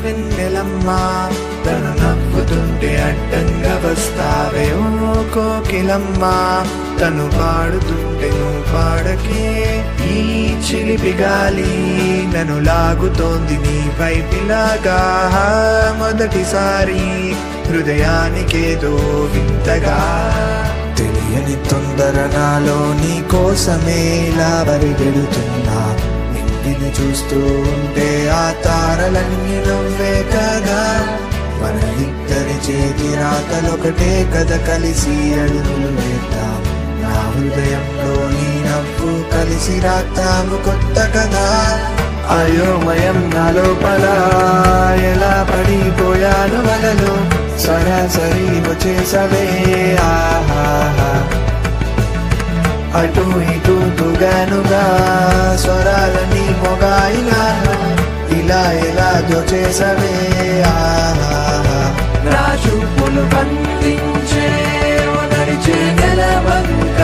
వెన్నెలమ్మా తను నవ్వుతుంటే అడ్డంగా వస్తావే ఓ కోకిలమ్మా తను పాడుతుంటే నువ్వు పాడకే ఈ చిలిపి గాలి నన్ను లాగుతోంది నీ వైపులాగా మొదటిసారి హృదయానికేదో వింతగా తెలియని తొందర నాలో నీ కోసమే ఇలా పరిగెడుతున్నా నిన్ను చూస్తూ ఉంటే ఆ తారలన్నీ నువ్వే కదా మన ఇద్దరి చేతి రాతలొకటే కథ కలిసి అడుగులు వేద్దాం నా హృదయంలో నీ నవ్వు కలిసి రాద్దాము కొత్త కదా అయోమయం నా లోపల ఎలా పడిపోయాను వలలో సరాసరి వచ్చేసవే ఆహా అటు ఇటు తుగానుగా స్వరాలని మొగాయినాను ఇలా ఎలా దోచేసవే నా చూపులు బంధించే నడిచే నెలవంక